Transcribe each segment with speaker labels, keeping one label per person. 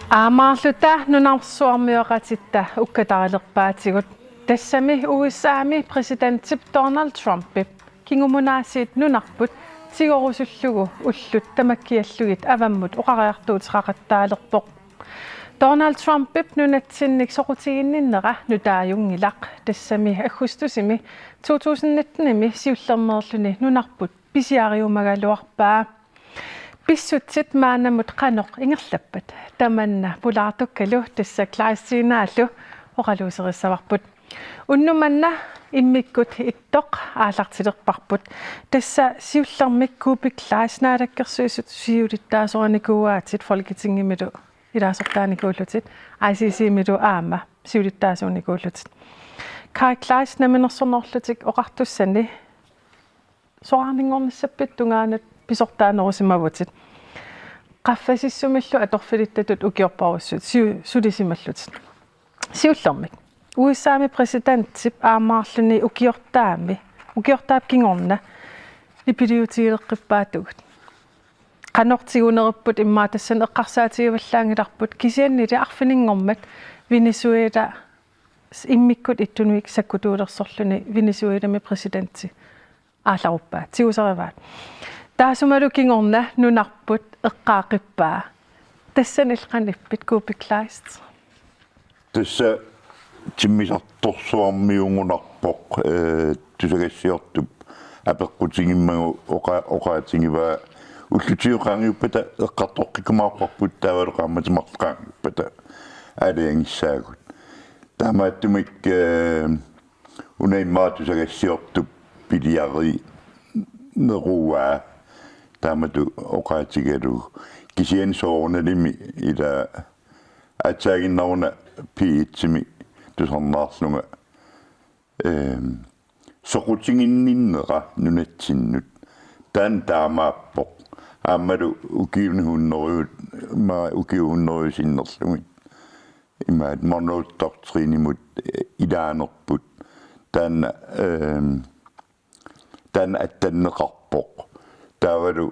Speaker 1: Amarluta nunarsuarmioratitta ukkatarilerpaatigut tassami USAmi presidentip Donald Trumpip kingumunaasiit nunarput tigorusullugu ullut tamakkiallugit avammut oqariartuutiqaqattaalerpoq Donald Trumpip nunatsinnik soqutiginninnera nutaajungilaq tassami aggustusimi 2019imi siullermerluni nunarput pisiariumagaluarpaa Pissutsit maanamut qanoq ingerlappat tamanna pulaartukkalu tassa klaasiinaallu oqaluuserissavarbut unnumanna immikkut ittoq aalartilerparput tassa siullermik kuupik klaasnaadakkersuisut siulittaasoranikuuaatit folketingimilu ilaasortaanikuullutit ICC-milu aama siulittaasuunikuullutit Kai Klaas naminersornerlutik oqartussani soarningornissappit tungaanat pisortaanerusimavutit qaffasissumillu atorfilittatut ukiorparussut sulisimallutit siullermik USAmi presidentip aamaarluni ukiortaap kingorna ipiliutiileqqippaatugut qanortigunerupput immaatasan eqqarsaatigivallaangilarput kisiannili arfininnngormat Venezuela immikkut ittunuik sakkutuulersorluni Venezuelami presidenti aallaruppa tiusarivaat taasumalu kingorna nunarput eqqaaqippaa tassanilqanippit kuupiklaist
Speaker 2: tassa timmisartorsuarmiungunarpoq tusagassiortup apeqqutingimmagu oqaatingivaa ullutiuqaangiuppata eqqartoqqikumaarparput taavaleqaamatimarqaangiuppata aaliangissaagut taamaattumik unaimmaa tusagassiortup piliari neruaa taamatu oqaatigalu kisian soornalimi ila ataaginneruna piitsimi tusarnaarlunga soqutinginninnera nunatsinnut taan taamaappoq aammalu ukiunhuunneruut ukiuhunneruusinnerlungit imaat marnuuttartrinimut ilaanerput taan attanneqarpoq taavalu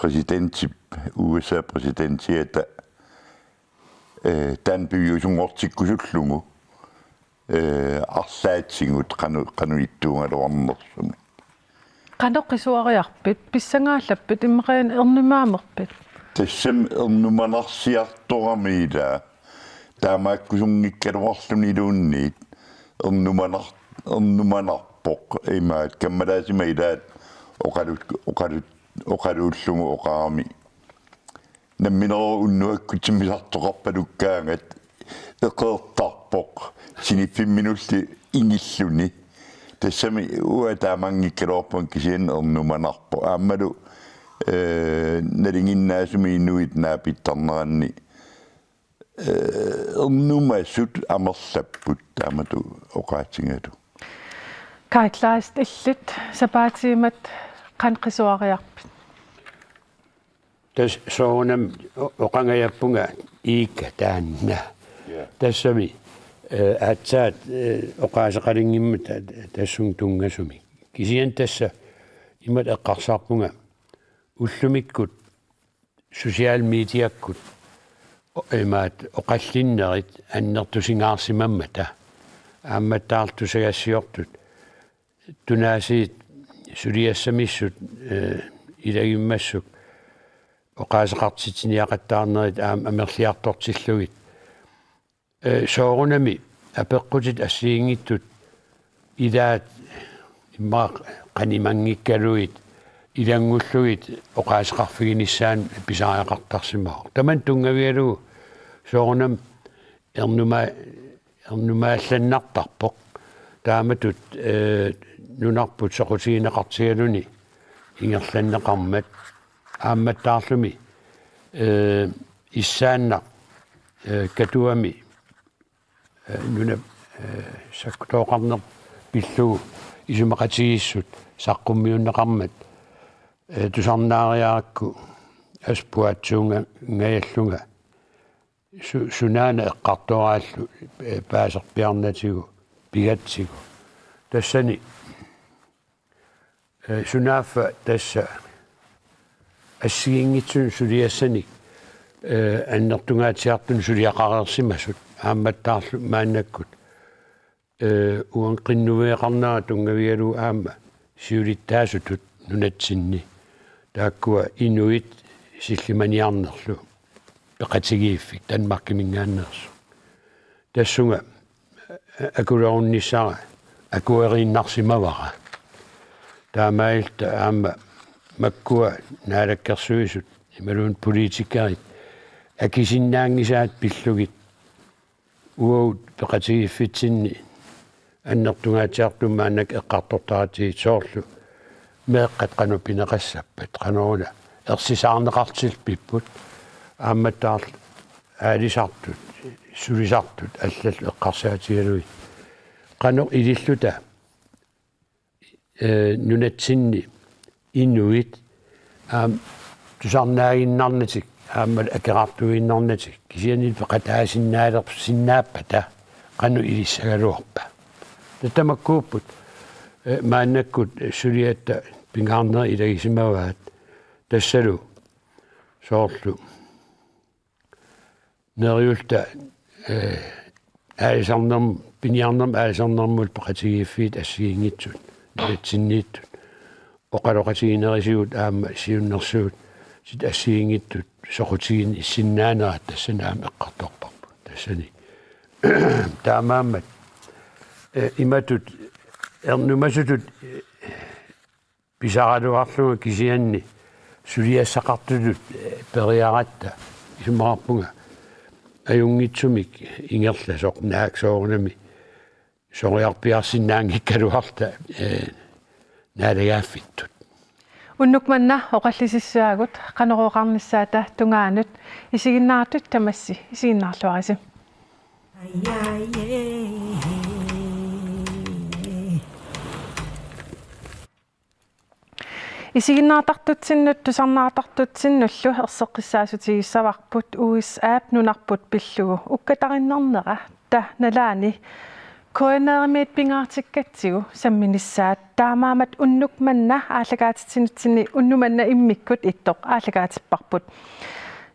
Speaker 2: presidentip USA presidentiata taan piyusungortikkusullungu arsaatsingut qanuittuungaluarnersumi
Speaker 1: qanoqqisuariarpit pissangaallappat immeqaan ernumaamerpit
Speaker 2: tassam ernumanarsiartoramiila taamaakkusungikkaluarluni luunniit ernumanarpoq imaat kammalaasima ilaat oqaluullugu oqaami nammineru unnuakkutimmisartoqarpalukkaangat eqeertarpoq siniffinminulli ingilluni tassami uataamangikkaluarpan kisian ernumanarpo aammalu nalinginnaasumi inuit naapittarneranni ernumassut amerlapput taamatu oqaatingalu
Speaker 1: Kai Klaas illit sapaatiimat qanqisuariarpit
Speaker 3: tas soonam oqangayappunga iikka taanna tassami aatsaat oqaaseqalingimmat tassung tungasumi kisian tassa imat eqqarsaarpunga ullumikkut social mediakkut imaat oqallinnerit annertusingaarsimammata aammattaartusagassiortut tunaasiit suliassamissut ilagimmassuk oqaaseqartitiniaqattaarnerit amerliartortillugit soorunami apeqqutit assiingittut ilaat imma qanimangikkaluit ilangulluit oqaaseqarfiginissaan pisaariaqartarsimaa taman tungavialugu soorunam ernumaallanartarpoq taamatut nunarput soqutigineqartigaluni ingerlanneqarmat aammattaarlumi issaannaq katuami nuna sakkutooqarner pillugu isumaqatigissut saqqummiunneqarmat тусарнаариаракку аспуатсуунга нгаяllunga сунаана эққартуарааллу паасерпиарнатигу пигатсигу тассани сунааффа тасса ассигингитсун сулиассани аннертунгаатиартун сулиақарерсимасут аамматтаарлу мааннаккут уан қиннувеэқарнера тунгавиалу аама сиулиттаасутут нунатсинни тааккуа инуит силлиманиарнерлу пеқатигииффик танмаркимингааннерсу тассунга акулаорнissaара акуэриннарсимавара таамаилта аама маккуа наалаккерсуисут ималуун политикарит акисиннаангисаат пиллугит уут пеқатигииффитсинни аннертунгаатиартумаанак эққартортаратиги соорлу меэққат қану пинеқассаппат қанууна ерсисаарнеқартил пиппут аамматтаарл аалисартут сулисартут аллал эққарсаатигалуи қану илиллута нунатсинни инуит тусарнаагиннарнатик ааммал акеқартуиннарнатик кисианил пеқатаасиннаалерп синнааппата қану илиссагалуарпа татамаккууппут мааннаккут сулиатта пингаарнер илагисимаваат тассалу соорлу нериулта аалисарнерм пиниарнерм аалисарнермут пеқатигииффиит ассигингитсут натсиннииттут оқалоқатигинерисигут аама сиуннерсуут сит ассигингиттут соқутигин иссиннаанерат тассанаам эққарторпарпут тассани таамааммат иматут эрнумасутут писаралуарлуга кисианни сулиассақартутут периаратта исумаарпунга аюнгитсумик ингерла соқнаак соорнами сориарпиарсиннаангиккалуарта наалагааффиттут
Speaker 1: уннукманна оқаллисиссаагут қанероқарниссаата тунгаанут исигиннаартут тамасси исигиннаарлуариси исигиннаартартутсиннут тусарнаартартутсиннуллу ерсеққиссаасутигиссаварпут уис аап нунарпут пиллугу уккатариннернера та налаани коэнерамиит пингаартиккатсигу самминиссаат таамаамат уннукманна аалагаатитсинутсини уннуманна иммиккут иттоқ аалагаатиппарпут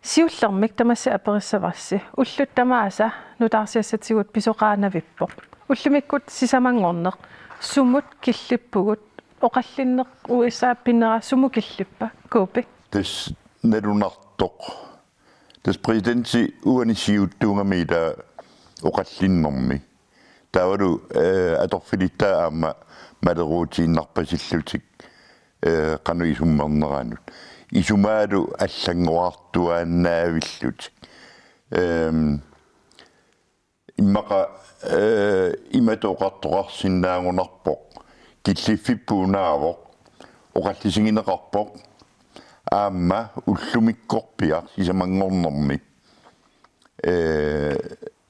Speaker 1: сиуллермик тамасси апериссаварси уллут тамааса нутаарсиассатигут писоқаанавиппоқ уллумиккут сисамангорнеқ сумут киллиппугут оқаллиннеқ уисааппинера суму киллиппа куупик
Speaker 2: тас налунартоқ тас президенти уанисиуттуунгамида оқаллиннэрми тавалу аторфилитта аама малеруутииннарпасиллутик қану исуммернераанут исумаалу аллангуартуааннаавиллутик иммақа иматоқартоқарсиннаангунарпоқ киллиффиппуунаавоқ оқаллисигинеқарпоқ аама уллумиккорпиар сисамангорнэрми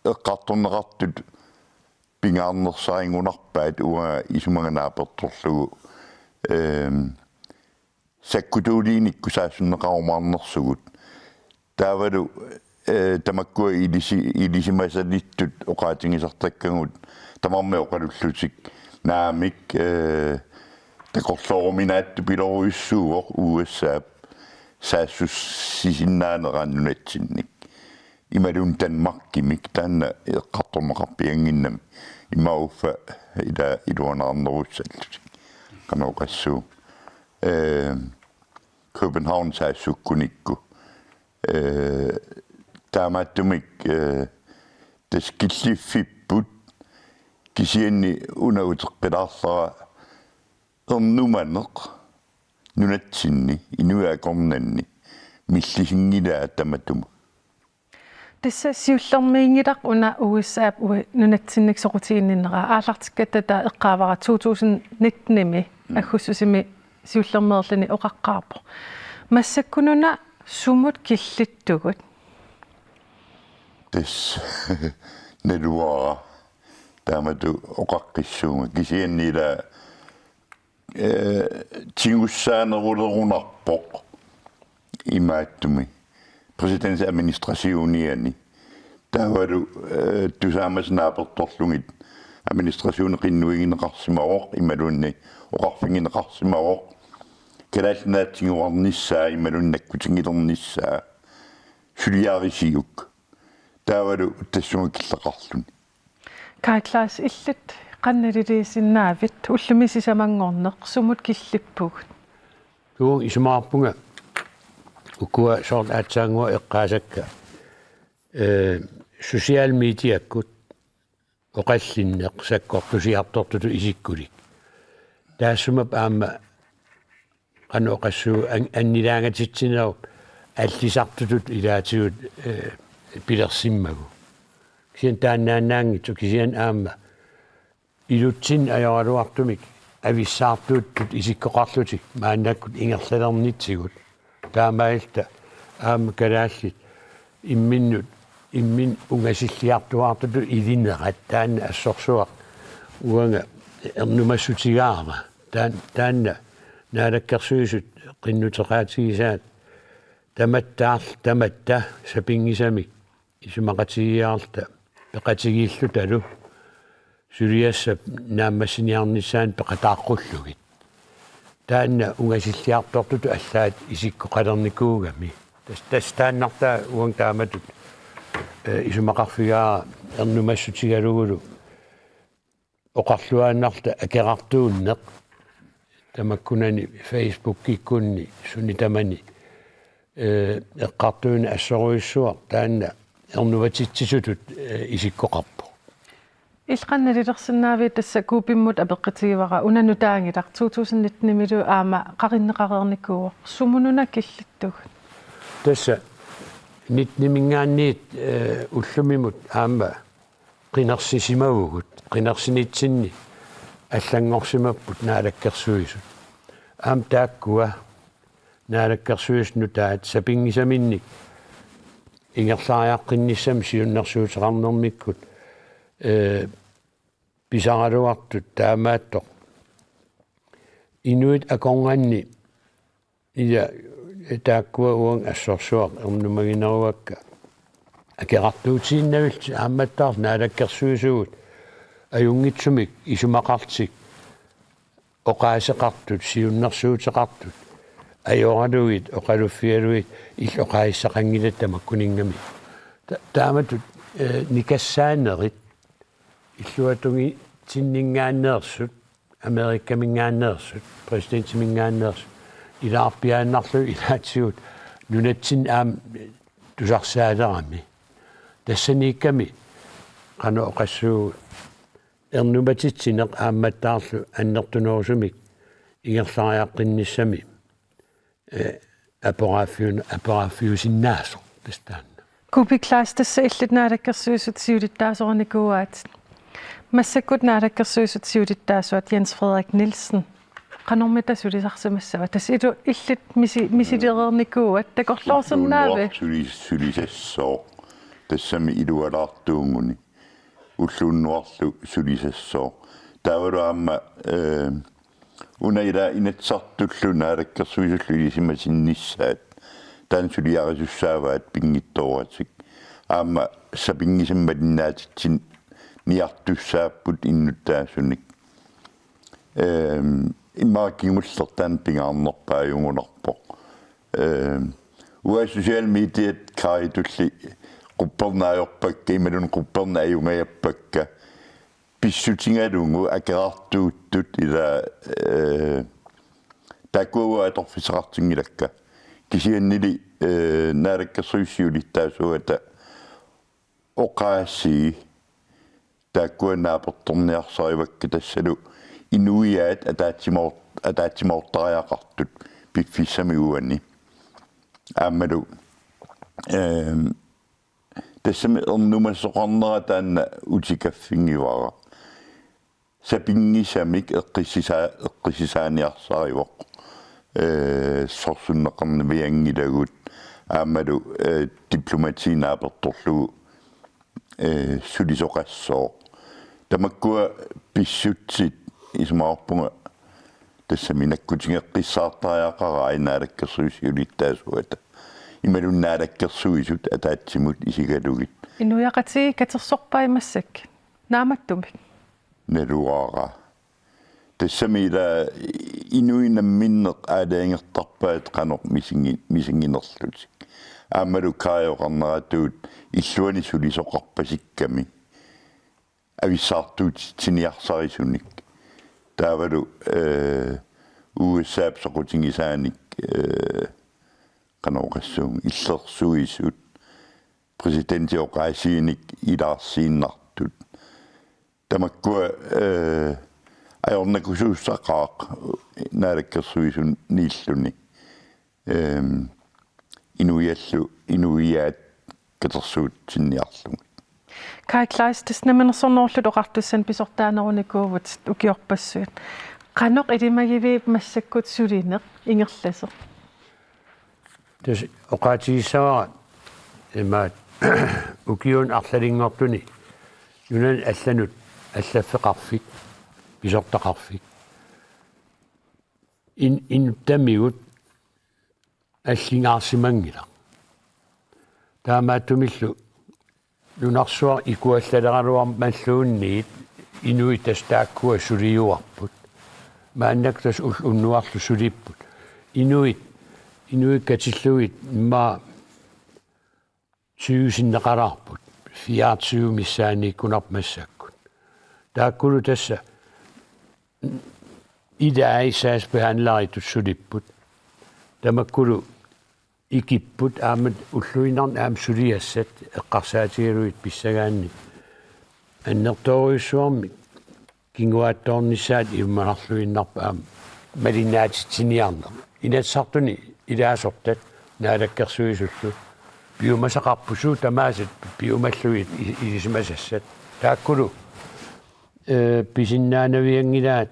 Speaker 2: эққарторнеқартут пингаарнерсарингунарпаат уа исумаганааперторлугу саккутуулииникку саассуннеқарумаарнерсугут таавалу тамаккуа илисимасалиттут оқаатингисартаккагут тамарме оқалуллутик наамик такорлооруминаатту пилоруйуссууоқ уассаап саассуссисиннаанерааннунатсинник ималун танмаркимик таанна эққарторнеқарпиангиннами имауффа илуанаарнеруссаллутик канаоқассуу København саассуккуникку таамааттумик таскиллиффиппут кисианни унаутеққилаарлара ернуманеқ нунатсинни инуаакорнанни миллисингилаа таматума
Speaker 1: тасса сиуллермиингилақ уна уиссаап нунатсинник соқутигинниннера аалартиккаттата эққаавара 2019-ми аггуссусими сиуллермеерлани оқаққарпо массаккунуна сумут киллиттугут
Speaker 2: тас налуара таамату оқаққиссуунга кисианнила тингуссаанерулерунарпа jungunarpoq imaattumi præsidentsadministrationiani taavalu tusaamasnaapertorlungit administratiun qinnuigineqarsimaroq imalunni oqarfingineqarsimaroq kalaalnaatsinguarnissaa imalunnakkutigilernissaa suliaarisiuk taavalu tassungikilleqarluni
Speaker 1: Kai-Klaas illit qannaliliisinnaavit ullumisisamaangorneq sumut killippugut
Speaker 3: tuo ismaarpunga ukua sort atsaangua eqqaasakka social mediakkut oqallinneq sakkortusiartortutu isikkulik taassumap aamma qanu oqassuu annilaangatitsinau аллисартутут илаатигут пилерсиммагу кисиан тааннааннаангитсу кисиан аама илутсин аёралуартумик ависсаартууттут исиккоқарлутик мааннааккут ингерлалернитсигут таамаилта аама калааллит имминнут иммин унгасиллиартуаартуту илинерат таанна ассорсуақ уанга эрнумассутигаама таанна наалаккерсуисут qinnuteqaatigisaat tamatta sapingisamik isumaqatigiaarta peqatigiillu talu suliassap naammassiniarnissaan peqataaqqullugit taanna ungasilliartortutu allaat isikkoqalernikkuugami tastaannartaa uang taamatut isumaqarfigaa ernumassutigalugulu oqarluaannarta akerartuunneq tamakkunani Facebook-kikkunni sunitamani eqqartuuna assoruissuaq taanna ernuvatitsisutut isikkoqarpu
Speaker 1: ilqannalilersinnaavi tassa kuupimmut apeqqitiivara unanu taangilaq 2019 milu aama qarinneqarernikkuuq sumununa killittugut
Speaker 3: tassa nitnimingaanniit ullumimut aama qinersisimaugut qinersinitsinni аллангорсимаппут наалаккерсуисут аам тааккуа наалаккерсуисну таат сапингисаминник ингерлаариаққинниссам сиуннэрсуутеқарнэрмиккут писаралуартут таамааттоқ инуит акорнганни ия тааккуа уан ассорсуақ эрнумагинеруакка акеқартуутииннавилти аамматтаар наалаккерсуисугут ajungitsumik isumaqartik oqaasaqartut siunnersuuteqartut ajoraluit oqaluffialuit illoqaissaqangilattamakkuningami taamatut nikassaannerit illuatungi tinningaanneersut amerikkamingaanneersut presidenttimingaanneersut ilaarpiaannarlu ilaatsigut nunatsin aam tusarsaalerammi tassaniikkami qanu oqassuugut ernumatitsinneq aammattaarlu annertunorsumik ingerlariaqqinissami aparafiusinnaaso tastaanna
Speaker 1: Kupi-Klaas tassa illit naalakkersuisut siulittaasoornikuuaat massakkut naalakkersuisut siulittaasuat Jens Frederik Nielsen qanormita sulisarsimassava tassilu illit misilireernikuuat takorlorsernaave
Speaker 2: sulisassoo tassami ilualaartuunguni ulluunnuarlu sulisassoo taavalu aamma unaila inatsartullu naalakkersuisullu ilisimasinnissaat taan suliarisussaavat pingittoratik aamma sapingisammalinnaatitsin niartussaapput innuttaasunik immaakingullertaan pingaarnerpaa jungunarpoq ua social mediat kaaritulli quppernaajorpakka imalun quppernaajungajappakka pissutingalungu akerartuuttut ila takuwa atorfiseqartingilakka kisiannili naalakkersuissiulittaasuata oqaassi takuwa naapertorniarsarivakka tassalu inuiaat ataatsimortariaqartut piffissami uanni aammalu tassami ernumassoqarnera taanna utikaffingiwara sapingisamik eqqisisaaniarsarivoq sorsunneqarniviangilagut aammalu diplomatinaapertorlugu sulisoqassoo tamakkua pissutsit ismaarpunga тассаминаккутингеққиссаартариақара айнаалаккерсуисиулиттаасуата ималуннаалаккерсуисут атаатсимут исигалугит
Speaker 1: инуяқати катерсорпаимассак нааматтумик
Speaker 2: налуаара тассамила инуинамминнеқ аалаангертарпаат қанеқ мисингинерлутик аамалу каайоқарнератуут иллуани сулисоқарпасикками ависсаартуут тиниарсарисуник таавалу USA соқутингисааник канаоқассуун иллерсуисут президентиоқаасииник илаарсииннартут тамаккуа аёрнакусууссақаақ наалаккерсуисун ниллуни инуиаат катерсуут синниарлугу
Speaker 1: кайклайстис наминерсорноорлут оқартуссан писортаанеруникуувут укиорпассуут qanoq ilimagivip massakut sulineq ingerlaser
Speaker 3: тэс оқаатигиссавара имаат укиун арлалингортуни юнан алланут аллаффеқарфик писортақарфик ин тамиут аллингаарсимангила таамааттумиллу нунарсуар икуаллалералуар маллуунниит инуитастааккуа сулиуарпут мааннактас уннуарлу сулиппут инуит катиллуит ма 20-неқалаарпут 24 миссааниккунарпассаккут тааккулу тасса идаисаас беанларитут сулиппут тамаккулу икиппут аамат уллуинарн аам сулиассат эққарсаатигалуит писсагаанни аннерторуйссуарми кингуаатторнissaат имманарлуиннарпа аам малинаатитсиниарнер инатсартуни илаасортат наалаккерсуисуллу биумасақарпусуу тамаасат биумаллуит илисимасассат тааккулу писиннаанавиангилаат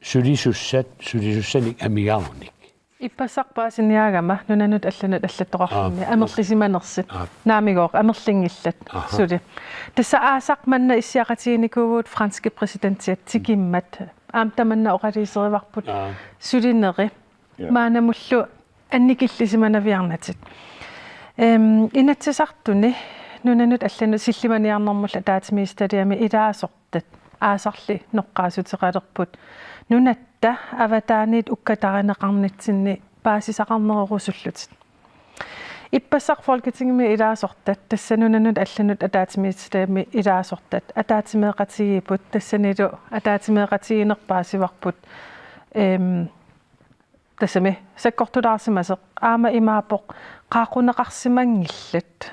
Speaker 3: сулисуссаник амигаарник
Speaker 1: иппасарпаасиниагама нунанут алланат аллаттоқарфинни амерлисиманерсит наамигоо амерлингиллат сули тасса аасақманна иссиақатигиникуувут франски президентиат тикиммат аамтаманна оқалисериварпут сулинери маанамуллу анникиллисиманавиарнатит инатсисартуни нунанут алланут силлиманиарнэрмулла таатимиисталиами илаасортат аасарли ноққаасутеқалерпут нунатта аватаанит уккатаринеқарнитсинни паасисақарнерерусуллутит иппассақ folketingimi илаасортат тассанунанут алланут атаатимиисталиами илаасортат атаатимеэқатигипут тассанилу атаатимеэқатигинерпаасиварпут тассами саккортулаарсимасеқ аама имаапоқ qaaqunеқарсимангиллат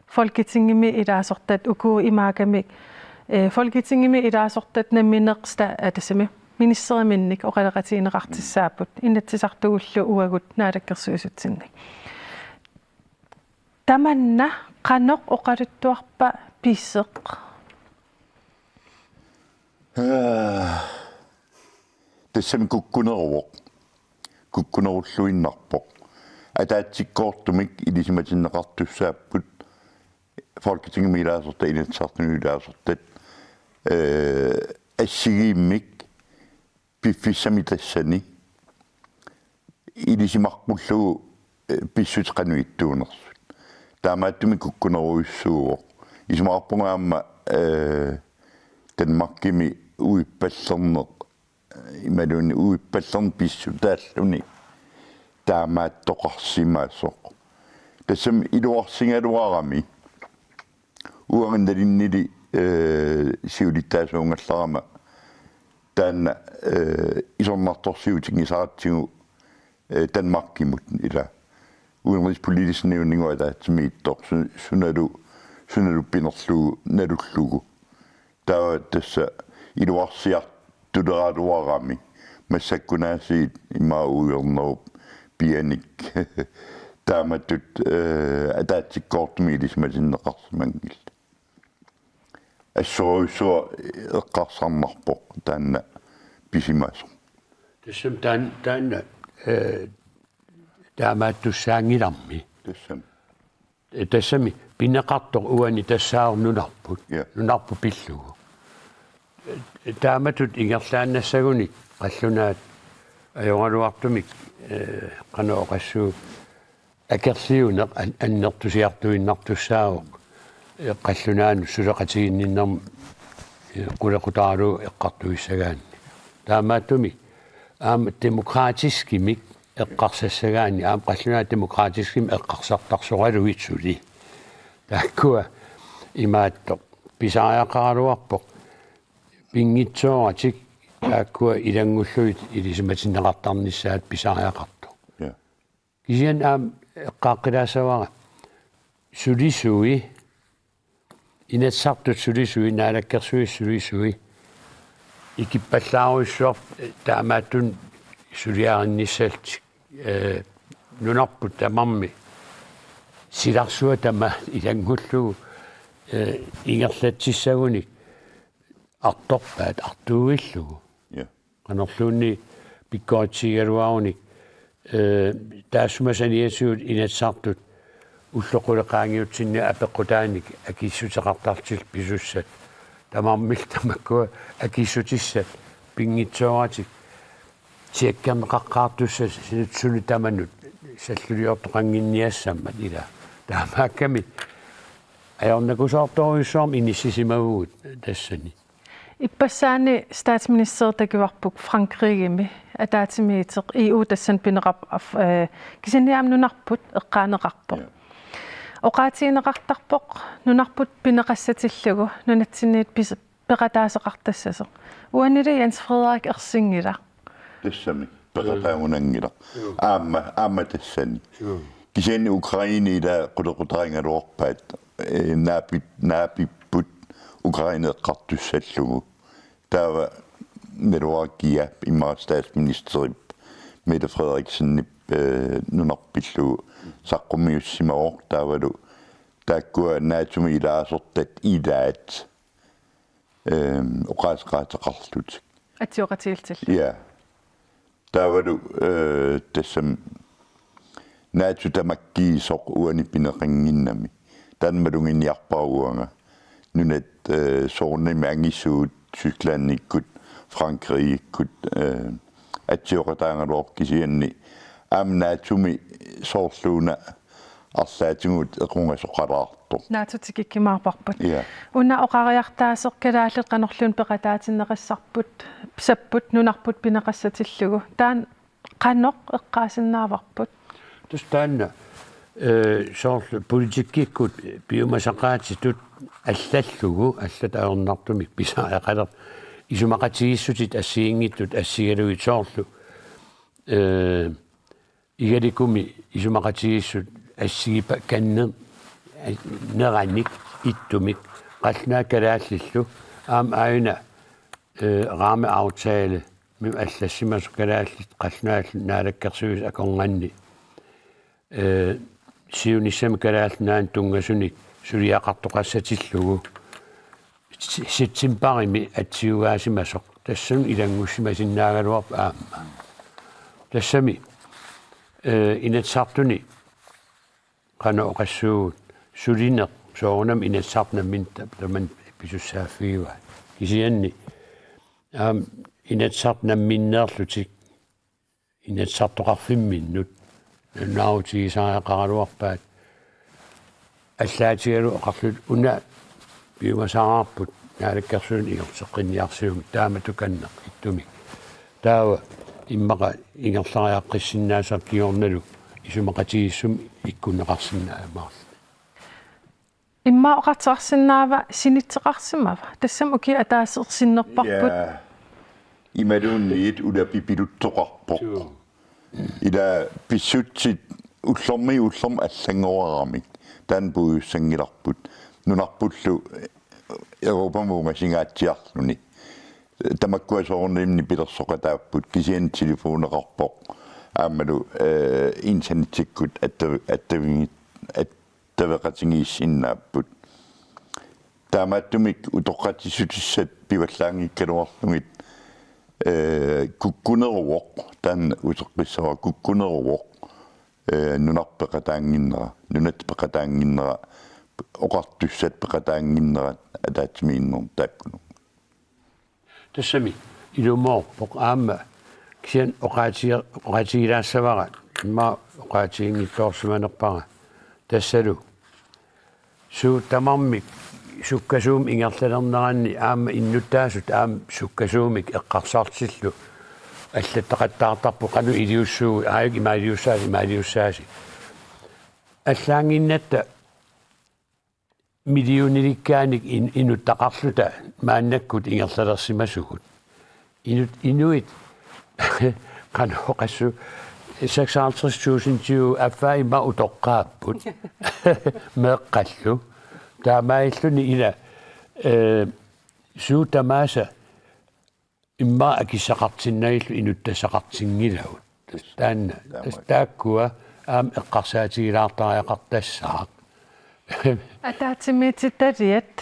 Speaker 1: folketingimi илаасортат укуу имаакамик folketingimi илаасортат намминеқста тассами министериминник оқалеқатигинеқартиссааппут иннатсисартугуллу уагут наалаккерсуисутсинник таманна qanoq оқалуттуарпа писсеқ
Speaker 2: тассами куккунеруллуиннарпоқ атаатсиккоортумик илисиматиннеқартуссааппут folketingimi илаасорта инатсартуни илаасортат ассигииммик пиффиссами тассани илисимарпуллугу писсутеқануиттуунерсут таамааттуми куккунеруйуссууоқ исмаарпунгаама танмаркими уиппаллернеқ ималуни уиппаллерн писсутааллуни таамааттоқарсимаасоқ тассам илуарсингалуарами уангандалиннили сиулиттаасуунгалларама таанна исорнарторсиутингисаратсигу Danmarkimut ila udenrigspolitisk nævning og der timiittор sunalu pinerlugu nalullugu taa tassa iluarsiart tuleraluarami massakkunaasiit imauuyornerup pianik taamatut ataatsikkoortumi ilismatinneqarsimangil assoruissua eqqarsarnarpoq taanna pisimaso
Speaker 3: тассам таанна таамааттуссаангиламми тассами пинеқартор уани тассаарнунарпут нунарпу пиллугу тааматут ингерлааннассагуник qallunat ajungaluartumik qanoqassu akersiuneq annertusiartuinnartussaavuq qallunaanu suleqatiginninnerm qulaqutaalu eqqartuissagaanni taamaattumi aam demokraatiskimik eqqarsassagaanni aam qallunaat demokraatiskim eqqarsartarsoqaluitsuli taakkua imaattoq pisaajaqaraluarpoq pingitsoораtik taakkua ilangulluit ilisumatinnaqartarnissaat pisaajaqartu kisian aam eqqaaqqilaasavara sulisui inatsartut sulisui naalakkersui sulisui ikippallaaruissuar taamaattun suliaarinnissalt nunarput tamarmi silarsua tama ilangullugu ingerlatsissagunik artorpaat artuuillugu qanorluunni pikkoatigaluarunik taassumasaniasuut inatsartut уллоқулеқаангиутсинни апеққутааник акиссутеқартарсил писуссат тамармил тамаккуа акиссутиссат пингитсооратик сиаккернеқаққаартуссат синутсуни таманут саллулиортоқангинниассаммат ила таамаакками аёрнакусаарторуйуссуарм иниссисимагуут тассани
Speaker 1: иппассаани статсминистер такиварпук франкригими атаатимиитеқ EU тассан пинеқап кисиниаам нунарпут эққаанеқарпоқ оqaatiинеқартарпоқ нунарпут пинеқассатиллугу нунатсинниит пеқатаасеқартассасеқ уанили Jens Frederik ерсингила
Speaker 2: тассами пеқатаагунангила аама тассани кисиани Украина ила қулеқутаангалуорпаат наапиппут Украина эққартуссаллугу таава нелуакия имма статсминистерип Mette Frederiksen нунарпиллу саққумиуссимаор таавалу тааккуа наатуми илаасортат илаат оqaasqaatеқарлут
Speaker 1: атиоқатиилтил
Speaker 2: я таавалу тассам наату тамаккиисоқ уани пинеқингиннами танмалунгинниарпаруага нунат соорними ангиссуут Tysklandikкут Frankrigikkут атиоқатаангалуор кисианни аамнаатуми соорлууна арлаатингут эқунгасоқалаарто
Speaker 1: наатутикиккимаарпарпут уна оқариартаасеқ калааллеқ канорлуун пеқатаатиннеқассарпут саппут нунарпут пинеқассатиллугу таан қаноқ эққаасиннааварпут
Speaker 3: тустаанна соорлу политиккиккут биумасақаатитут аллаллугу аллат аернартумик писаақалер исумақатигиссутит ассиингиттут ассигалуит соорлу игаликуми исумақатигиссут ассигипа каннер нераник иттумик қалнаа калааллиллу аам аина рааме аутаале мим аллассимасу калааллит қалнаал наалаккерсуис акорнганни сиунissam калаалнаан тунгасуник сулиақартоқассатиллугу ситсимпарими атсиугаасимасоқ тассун илангуссимасиннаагалуарп аама тассами инатсартуни канаоқассуут сулинеқ соорнам инатсартнаммин таман писуссааффигуа кисианни аам инатсартнамминнеерлутик инатсартоқарфимминнут наутигисааақаралуарпаат аллаатигалу оқарлут уна биумасаарпут наалаккерсуун иорсеққинниарсиум тааматуканнеқ иттумик таава иммақа ингерлариаққиссиннаасар киорналу исумақатигиссум иккунеқарсинаамаарл
Speaker 1: имма оқартеқарсинаава синитсеқарсимава тассам уки атаасеқсиннерпарпут
Speaker 2: ималуунниит улапипилуттоқарпоқ ила писсутсит уллорми уллорм аллангоарамик таанпуйуссангиларпут нунарпуллу Европамуунга сингаатсиарлуни тамаккуасоорнимни пилерсоқатааппут кисиан телефонеқарпоқ аамалу интернеттиккут аттавингит аттавеқатингииссиннааппут таамааттумик утоққатиссутиссат пиваллаангиккалуарлугит куккунеруоқ таан утеққиссава куккунеруоқ нунарпеқатаангиннера нунатпеқатаангиннера оқартуссат пеқатаангиннера атаатимииннер тааккуну
Speaker 3: тассами ilumorpoq aamma kisian oqaatigilaassamara imma oqaatiginngitorsumanerpara tassalu suu tamarmik sukkasuum ingerlalerneranni aamma innuttaasut sukkasuumik eqqarsaartillu аллаттақаттаартарпу қану илиуссуу ааюк имаалиуссааси аллаангиннатта миллиониликкааник инуттақарлута мааннаккут ингерлалерсимасугут инуит каноқассу 56,000 аффаа има утоққааппут меэққаллу таамаиллуни ила суутамааса имма акиссақартиннаиллу инуттасақартингилавут таанна тааккуа аам эққарсаатигилаартариақартассаақ
Speaker 1: атаатимиититталиат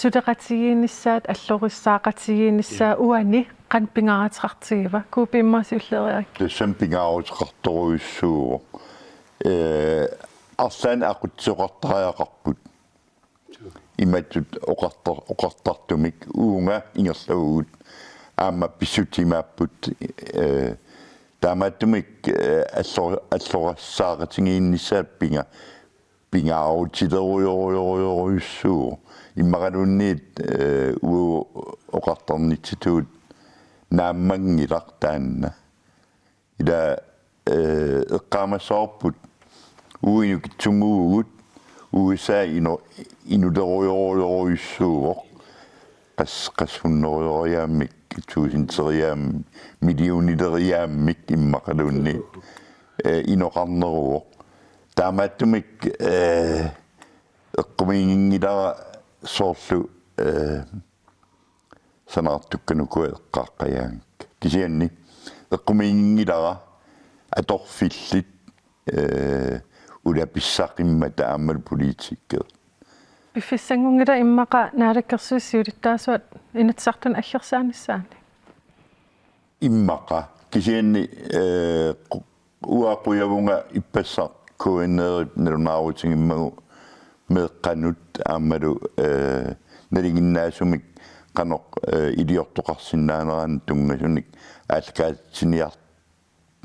Speaker 1: сулеқатигиинissaат аллориссаақатигиинissaa уани қанпингаратеқартигива куупиммасиуллериак
Speaker 2: тассам пингаавутеқарторуйуссуу арлаан ақутсоқартариақарпут иматут оқартартумик уунга ингерлавугут аама писсутимааппут таамааттумик аллорассаақатигиинnissaат пингаавутилеруйоруйоруйуссуу иммагалунниит уу оқартарнитситуут нааммангилар таанна ила эққаамассоорпут уинукитсунгуугут USA инулеруйоруйоруйуссууоқ qassуннеруйориааммик туусинтериаам миллионилериааммик иммақалунни иноқарнеруоқ таамааттумик эққумингилара соорлу санаартуккануку эққааққаяанг кисианни эққумингилара аторфиллит улаписсақимма таамал политиккер
Speaker 1: биффиссангунгила иммақа наалаккерсуиссиулиттаасуат инатсартун аллерсааниссаани
Speaker 2: иммақа кисианни уақуявунга иппассақ куиннерит налунаарутингиммагу меэққанут аамалу налигиннаасумик каноқ илиортоқарсинаанеран тунгасуник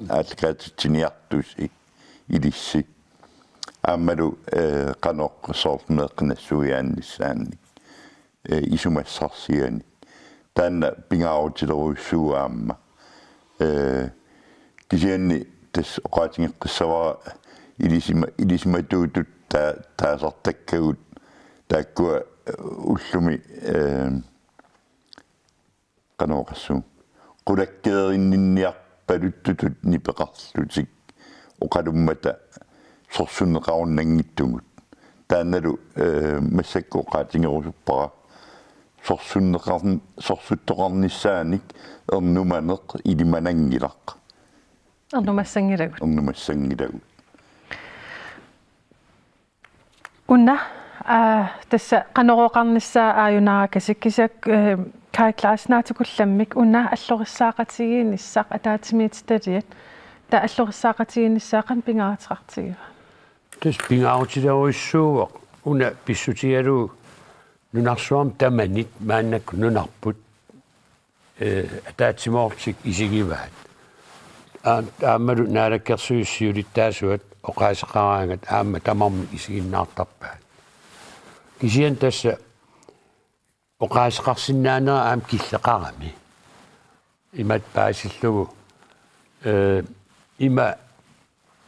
Speaker 2: аалкаатитсиниартуси илисси аамалу каноқ соортмеэққнассуиааннissaanник исумассарсиани таанна пингаавутилеруйуссууаама кисианни тас оqaатингеққиссавара илисиматуутут таасартаккагут тааккуа уллуми канооқассу qulakkeerinninniarpaluttutut nipeqarlutик oqalumata sorsunneqarunanngittugut таанналу массакку оqaатингерусуппара sorsuttоqarnissaanik ernumaneq ilimanangilaq ernumassangilagут
Speaker 1: унна тасса канорооqarnissaa ааюнаракасиккисак кайклааснаатукулламмик унна аллориссаақатигииниссақ атаатимиититалиат та аллориссаақатигииниссаақан пингаратеқартигива
Speaker 3: тас пингаутилеруиссууоқ уна писсутигалу нунарсуам таманит мааннакку нунарпут атаатимоортик исигиваат аамалу наалаккерсуиссиулиттаасуат оqaасеқараангат аама тамарми исигиннаартарпаат кисиан тасса оqaасеқарсинаанера аам киллеқарами имат паасиллугу има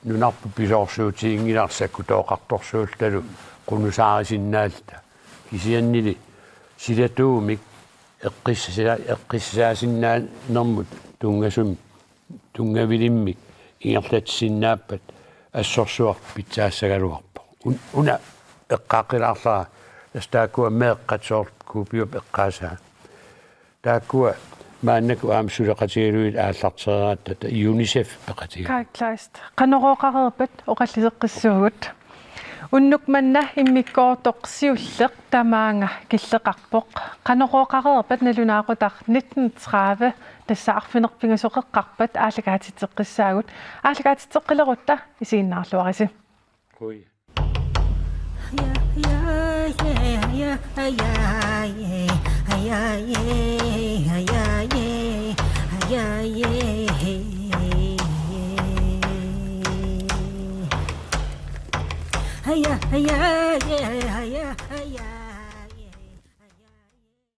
Speaker 3: нунарпу писоорсуутиингиларсакку тооқарторсуулталу qunusaarisиннаалта кисианнили силатуумик эққиссаасиннаанермут тунгавилиммик ингерлатсиннааппат ассорсуар питсаассагалуарпо уна эққаақилаарлаа тастаакуа меэққатсоор купиуп эққаасаа таакуа мааннаку аамсулеқатигалуит ааллартерааттата юнисеф пеқатига
Speaker 1: кайклааст канорооқарерпат оқаллисеққиссуугут уннук манна иммиккоортоқсиуллеқ тамаанга киллеқарпоқ канорооқарерпат налунаақутар 1930 тассаарфинерпингасоқеққарпат ааллагаатитеққиссаагут ааллагаатитеққилерутта исииннаарлуариси
Speaker 3: кой
Speaker 4: yeah. هيا هيا هيا هيا هيا